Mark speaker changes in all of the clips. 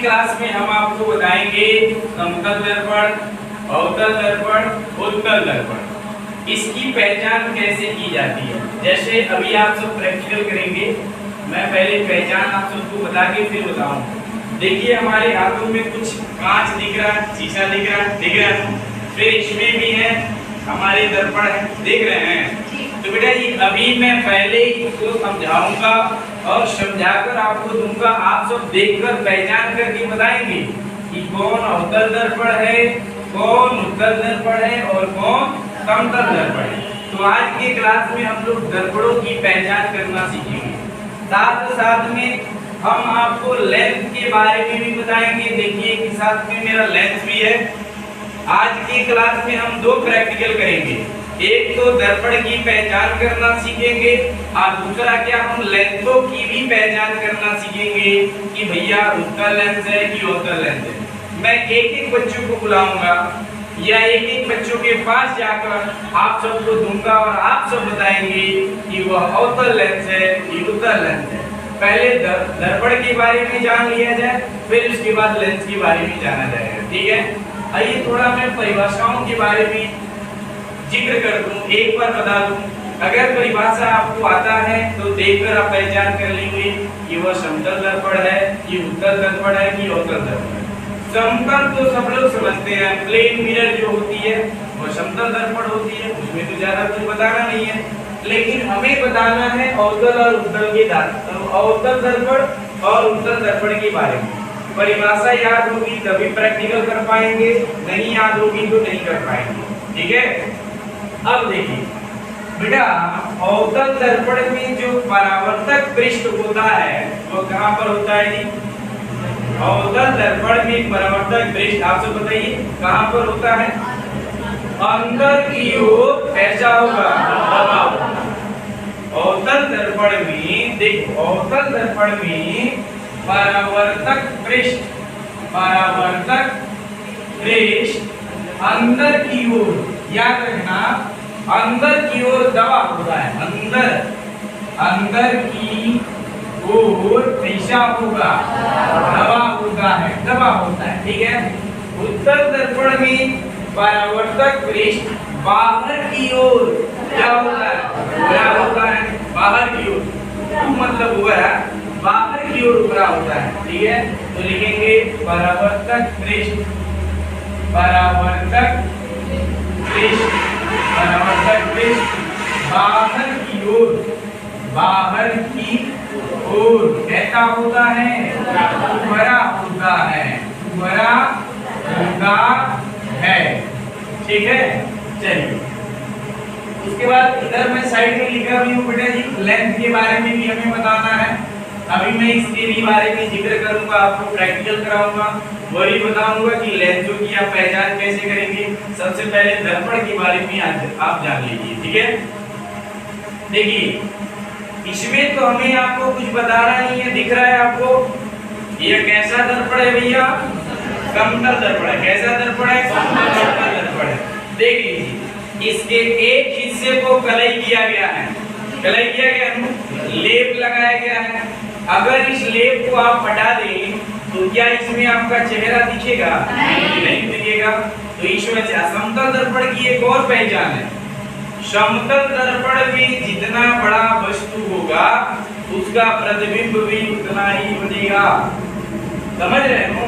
Speaker 1: Class में हम आपको बताएंगे समतल दर्पण, अवतल दर्पण, उत्तल दर्पण। इसकी पहचान कैसे की जाती है। जैसे अभी आप सब प्रैक्टिकल करेंगे, मैं पहले पहचान आप सबको बता के फिर बताऊंगा। देखिए हमारे हाथों में कुछ कांच दिख रहा है, शीशा दिख रहा है, फिर इसमें भी है हमारे दर्पण है, देख रहे हैं। तो बेटा जी अभी मैं पहले इसको समझाऊंगा और समझाकर आपको दूंगा, आप सब देखकर पहचान करके बताएंगे कि कौन अवतल दर्पण है, कौन उत्तल दर्पण है और कौन समतल दर्पण है। तो आज के क्लास में हम लोग दर्पणों की पहचान करना सीखेंगे। साथ साथ में हम आपको लेंस के बारे में भी बताएंगे। देखिए कि साथ में मेरा लेंस भी है। आज की क्लास में हम दो प्रैक्टिकल करेंगे, एक तो दर्पण की पहचान करना सीखेंगे और दूसरा क्या हम लेंसों की भी पहचान करना सीखेंगे कि भैया उत्तल लेंस है कि अवतल लेंस है। मैं एक एक बच्चों को बुलाऊंगा या एक एक बच्चों के पास जाकर आप सबको दूंगा और आप सब बताएंगे कि वह अवतल लेंस है कि उत्तल लेंस है। पहले दर्पण के बारे में जान लिया जाए, फिर उसके बाद लेंस के बारे में जाना जाएगा, ठीक है। आइए थोड़ा मैं परिभाषाओं के बारे में जिक्र कर दूं, एक बार बता दूं। अगर परिभाषा आपको आता है तो देखकर आप पहचान कर लेंगे कि वह समतल दर्पण है कि उत्तल दर्पण है कि अवतल दर्पण है। समतल तो सब लोग समझते हैं, प्लेन मिरर जो होती है वो समतल दर्पण होती है, उसमें तो ज्यादा कुछ बताना नहीं है। लेकिन हमें बताना है अवतल और उत्तल के अवतल दर्पण और उत्तल दर्पण के बारे में। परिभाषा याद होगी तभी प्रैक्टिकल कर पाएंगे, नहीं याद होगी तो नहीं कर पाएंगे, ठीक है। अब देखिए बेटा अवतल दर्पण में जो परावर्तक पृष्ठ होता है वो कहाँ पर होता है जी। अवतल दर्पण में परावर्तक पृष्ठ आप सब बताइए कहाँ पर होता है। अंदर की ओर ऐसा होगा, अवतल दर्पण में देखो, अवतल दर्पण में परावर्तक पृष्ठ अंदर की ओर, याद रखना अंदर की ओर दबा होता है, अंदर की ओर ऐसा होगा, दबा होता है, ठीक है। उत्तल दर्पण में परावर्तक पृष्ठ बाहर की ओर क्या होता है, बाहर की ओर, मतलब हुआ बाहर की ओर उभरा होता है, ठीक है। तो लिखेंगे परावर्तक पृष्ठ बाहर की ओर कैसा होता है, उभरा होता है, ठीक है। चलिए उसके बाद इधर मैं साइड में लिखा भी हूँ बेटा जी, लेंथ के बारे में भी हमें बताना है। अभी मैं इसके भी बारे में जिक्र करूंगा, आपको प्रैक्टिकल कराऊंगा, वही बताऊंगा कि लेंसों की आप पहचान कैसे करेंगे। सबसे पहले दर्पण के बारे में आप जान लीजिए, ठीक है। देखिए इसमें तो हमें आपको कुछ बताना नहीं है, दिख रहा है आपको ये कैसा दर्पण है भैया, समतल दर्पण है। कैसा दर्पण है, समतल दर्पण है। देख लीजिए इसके एक हिस्से को कलई किया गया है, लेप लगाया गया है। अगर इस लेप को आप हटा दें तो क्या इसमें आपका चेहरा दिखेगा, नहीं दिखेगा। तो इस वजह से समतल दर्पण की एक और पहचान है, समतल दर्पण में जितना बड़ा वस्तु होगा उसका प्रतिबिंब भी उतना ही बनेगा, समझ रहे हो।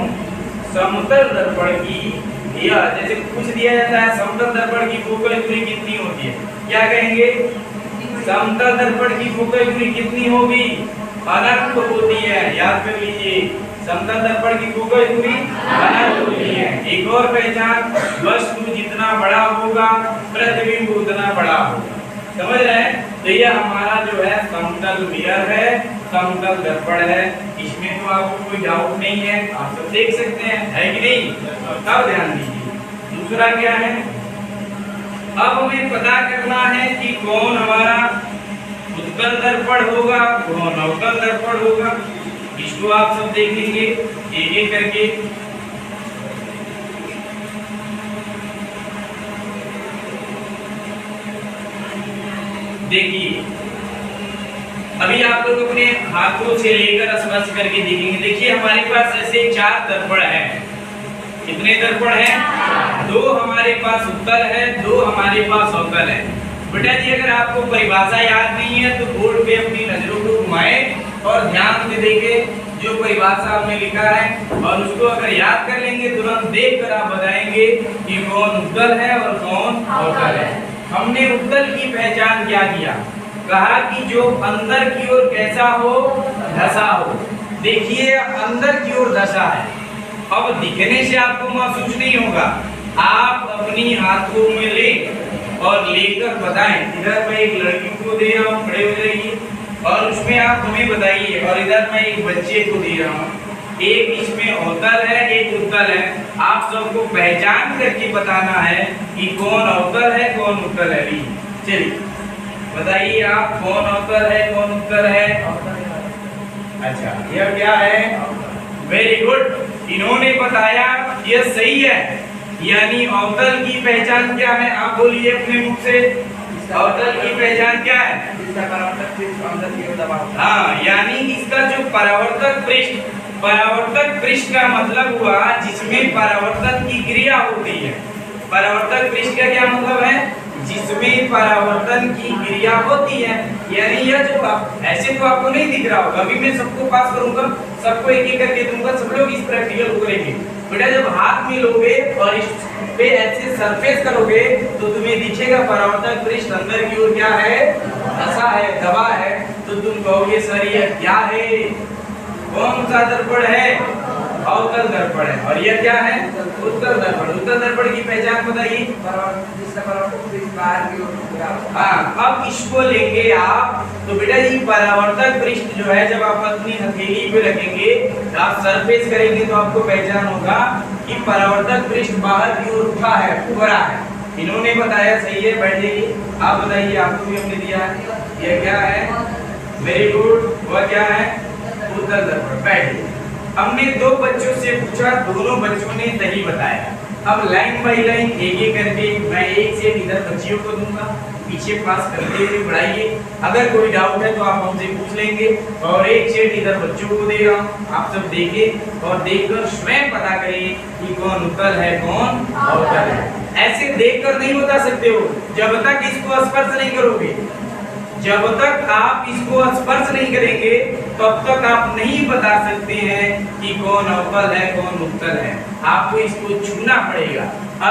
Speaker 1: समतल दर्पण की या जैसे पूछ दिया जाता है समतल दर्पण की फोकल दूरी कितनी होती है, क्या कहेंगे, समतल दर्पण की फोकल दूरी कितनी होगी, अनंत होती है। याद कर लीजिए समतल दर्पण की फोकल दूरी अनंत होती है। एक और पहचान, वस्तु जितना बड़ा होगा प्रतिबिंब उतना बड़ा होगा, समझ रहे हैं। तो यह हमारा जो है समतल मिरर है, समतल दर्पण है। इसमें तो आपको कोई डाउट नहीं है, आप सब देख सकते हैं, है कि नहीं। तब ध्यान दीजिए दूसरा क्या है, अब हमें पता करना है कि कौन हमारा उत्तल दर्पण होगा, कौन अवतल दर्पण होगा। इसको आप सब देखेंगे एक एक करके। देखिए अभी आप लोग अपने हाथों से लेकर स्पर्श करके देखेंगे। देखिए हमारे पास ऐसे 4 दर्पण हैं। कितने दर्पण हैं? 2 हमारे पास उत्तल है, 2 हमारे पास अवतल है। बेटा जी अगर आपको परिभाषा याद नहीं है तो बोर्ड पे अपनी नजरों को घुमाएं और ध्यान से देखें जो परिभाषा हमने लिखा है, और उसको अगर याद कर लेंगे तुरंत देखकर आप बताएंगे कि कौन उत्तल है और कौन अवतल है। हमने उत्तल की पहचान क्या किया? कहा कि जो अंदर की ओर कैसा हो, धसा हो। देखिए अंदर की ओर धसा है। अब दिखने से आपको महसूस नहीं होगा, आप अपनी हाथों में लें और लेकर बताएं। इधर मैं एक लड़की को दे रहा हूँ, खड़े हो जाइए, और उसमें आप हमें बताइए। और इधर मैं एक बच्चे को दे रहा हूँ, एक इसमें अवतल है एक उत्तल है। आप सबको पहचान करके बताना है कि कौन अवतल है कौन उत्तल है। चलिए बताइए आप, कौन अवतल है कौन उत्तल है? अच्छा यह क्या है? वेरी गुड, इन्होंने बताया यह सही है। यानी अवतल की पहचान क्या है? आप बोलिए अपने मुख से, अवतल की पहचान क्या है? हाँ, यानी इसका जो परावर्तक पृष्ठ का मतलब हुआ जिसमें परावर्तन की क्रिया होती है। परावर्तक पृष्ठ का क्या मतलब है? जिसमें परावर्तन की क्रिया होती है। यानी यह जो ऐसे तो आपको नहीं दिख रहा होगा, अभी मैं सबको पास करूंगा, सबको एक एक करके दूंगा, सब लोग इस प्रैक्टिकल को करेंगे। बेटा जब हाथ में लोगे और इस पे ऐसे सरफेस करोगे तो तुम्हें दिखेगा परावर्तक पृष्ठ अंदर की ओर क्या है? धसा है, दबा है। तो तुम कहोगे सर ये क्या है? कौन सा दर्पण है? अवतल दर्पण है। और यह क्या है? उत्तल दर्पण। उत्तल दर्पण की पहचान बताइए। हाँ, अब इसको लेंगे आप तो बेटा जी परावर्तक पृष्ठ जो है जब आप अपनी हथेली पे रखेंगे, आप सरफेस करेंगे तो आपको पहचान होगा कि परावर्तक पृष्ठ बाहर की ओर उठा है, उभरा है। इन्होंने बताया सही है, बैठ जाइए। आप बताइए, आपको भी हमने दिया है। यह क्या है? वेरी गुड, वह क्या है? उत्तल दर्पण। बैठिए। हमने 2 बच्चों से पूछा, दोनों बच्चों ने सही बताया। अब लाइन बाय लाइन एक एक करके मैं एक सेट इधर बच्चियों को दूंगा, पीछे पास करते हुए बढ़ाइए। अगर कोई डाउट है तो आप हमसे पूछ लेंगे। और एक सेट इधर बच्चों को दे रहा हूँ, आप सब देखें और देखकर स्वयं पता करिए कि कौन उत्तल है कौन अवतल है। ऐसे देखकर नहीं बता सकते हो जब तक इसको स्पर्श नहीं करोगे। जब तक आप इसको स्पर्श नहीं करेंगे तब तक आप नहीं बता सकते हैं कि कौन अवतल है कौन उत्तल है। आपको इसको छूना पड़ेगा,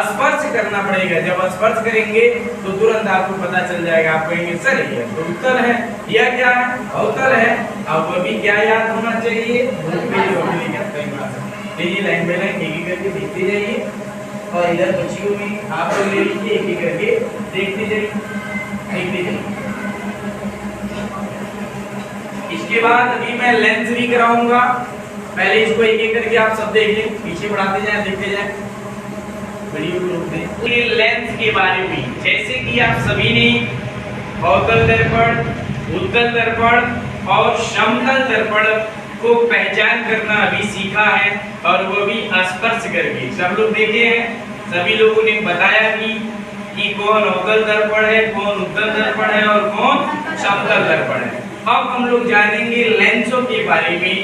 Speaker 1: स्पर्श करना पड़ेगा। जब स्पर्श करेंगे तो तुरंत आपको पता चल जाएगा। आप कहेंगे सर ये तो उत्तल है, यह क्या है? अवतल है। अब अभी क्या याद होना चाहिए? लाइन बाय लाइन एक एक करके देखते जाइए, और इधर बच्चियों में आप लोग ले लीजिए, एक एक करके देखते जाइए, देखते जाइए। इसके बाद अभी मैं लेंस भी कराऊंगा। पहले इसको एक एक करके आप सब देख लें, पीछे बढ़ाते जाएं, देखते जाएं। वीडियो को रोक दें। ये लेंस के बारे में जैसे कि आप सभी ने अवतल दर्पण, उत्तल दर्पण और समतल दर्पण को पहचान करना अभी सीखा है, और वो भी स्पर्श करके। सब लोग देखे हैं, सभी लोगों ने बताया कि कौन अवतल दर्पण है, कौन उत्तल दर्पण है और कौन समतल दर्पण है। अब हम लोग जानेंगे लेंसों के बारे में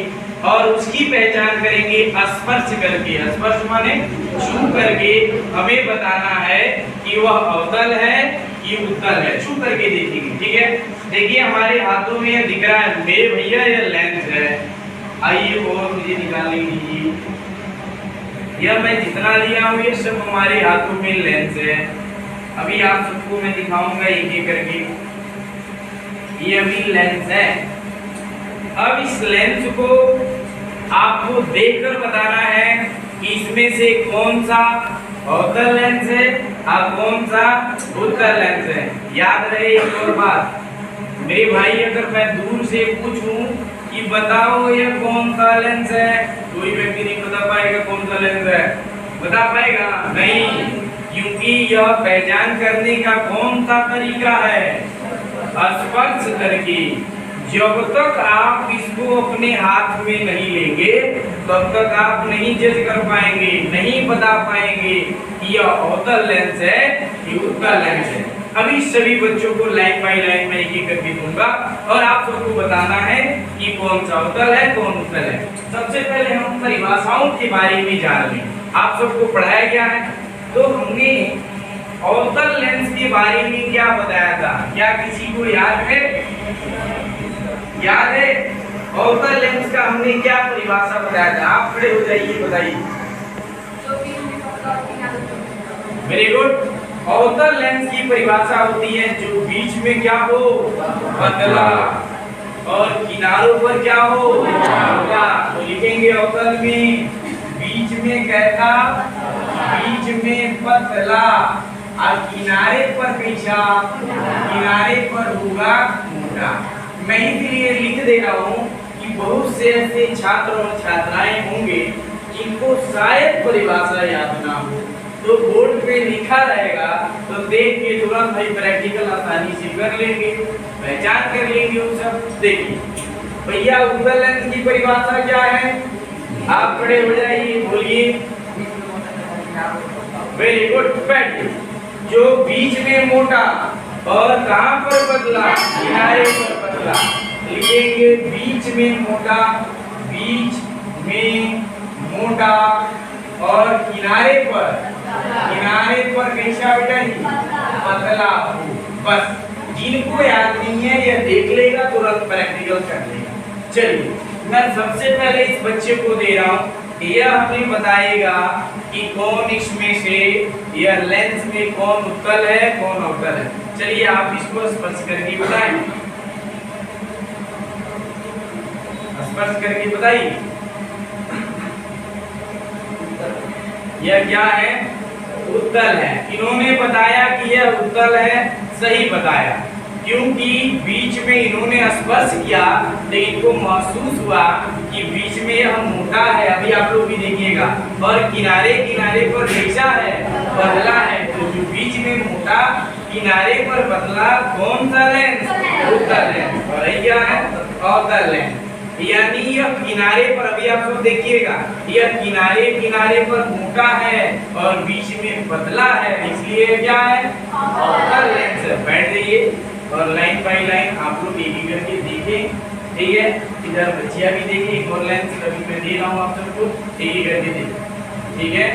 Speaker 1: और उसकी पहचान करेंगे स्पर्श करके। स्पर्श माने छू करके हमें बताना है कि वह अवतल है कि उत्तल है। छू करके देखेंगे, ठीक है? देखिए हमारे हाथों में यह दिख रहा है मेरे भैया, यह लेंस है। आइए और मुझे निकालने दीजिए। यह मैं जितना लिया हूँ ये सब हमारे हाथों में लेंस है। अभी आप सबको मैं दिखाऊंगा एक एक करके। ये अभी लेंस है। अब इस लेंस को आपको देखकर बताना है कि इसमें से कौन सा अवतल लेंस है और कौन सा उत्तल लेंस है। याद रहे एक और बात, मेरे भाई अगर मैं दूर से पूछूं कि बताओ ये कौन सा लेंस है, कोई व्यक्ति नहीं बता पाएगा कौन सा लेंस है। बता पाएगा नहीं, क्योंकि यह पहचान करने का कौन सा तरीका है? स्पर्श करके। जब तक आप इसको अपने हाथ में नहीं लेंगे तब तक आप नहीं जज कर पाएंगे, नहीं बता पाएंगे कि यह अवतल लेंस है कि उत्तल लेंस है। अभी सभी बच्चों को लाइन बाय लाइन में एक एक करके दूंगा और आप सबको बताना है कि कौन सा उत्तल है कौन उत्तल है। सबसे पहले हम परिभाषाओं के बारे में जान लें। आप सबको पढ़ाया गया है तो हमने अवतल लेंस के बारे में क्या बताया था, क्या किसी को याद है? याद है अवतल लेंस का हमने क्या परिभाषा बताया था? आप खड़े हो जाइए, बताइए। Very good. अवतल लेंस की परिभाषा होती है जो बीच में क्या हो, पतला, और किनारों पर क्या हो, मोटा। तो लिखेंगे अवतल में बीच में कैसा, बीच में पतला, और किनारे पर कैसा, किनारे पर होगा मोटा। मैं इसलिए लिख दे रहा हूँ कि बहुत से ऐसे छात्र और छात्राएं होंगे जिनको शायद परिभाषा याद ना हो, तो बोर्ड पे लिखा रहेगा तो देख के तुरंत भाई प्रैक्टिकल आसानी से कर लेंगे, पहचान कर लेंगे उन सब। देखिए भैया उत्तल लेंस की परिभाषा क्या है? आप खड़े हो जाइए, बोलिए। वेरी गुड, बैठिए। जो बीच में मोटा और कहां पर पतला, किनारे पर पतला। लिखेंगे बीच में मोटा, बीच में मोटा, और किनारे पर कैसा बेटा जी, पतला हो। बस जिनको याद नहीं है यह देख लेगा, तुरंत प्रैक्टिकल कर लेगा। चलिए मैं सबसे पहले इस बच्चे को दे रहा हूँ, यह हमें बताएगा कि कौन इसमें से यह लेंस में कौन उत्तल है कौन अवतल है। चलिए आप इसको स्पर्श करके बताएं, स्पर्श करके बताइए यह क्या है? उत्तल है। इन्होंने बताया कि यह उत्तल है, सही बताया, क्योंकि बीच में इन्होंने स्पर्श किया तो इनको महसूस हुआ कि बीच में यह मोटा है, अभी आप लोग भी देखिएगा, और किनारे किनारे पर कैसा है, पतला है। तो जो बीच में मोटा किनारे पर पतला कौन सा लेंस? उत्तल लेंस। और क्या है? अवतल लेंस। यानी यह किनारे पर, अभी आप सब देखिएगा, यह किनारे किनारे पर मोटा है और बीच में पतला है, इसलिए क्या है? अवतल लेंस है। बैठ जाइए और लाइन बाय लाइन आप लोग एक एक करके देखें, ठीक है? इधर बच्चियां भी देखें, एक और लेंस अभी मैं दे रहा हूँ आप सबको, एक एक करके देखें, ठीक है?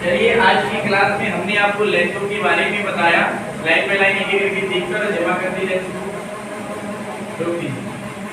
Speaker 1: चलिए आज की क्लास में हमने आपको लेंसों के बारे में बताया। लाइन बाय लाइन एक एक करके देखकर जमा कर दी लेंस को, रोक दीजिए।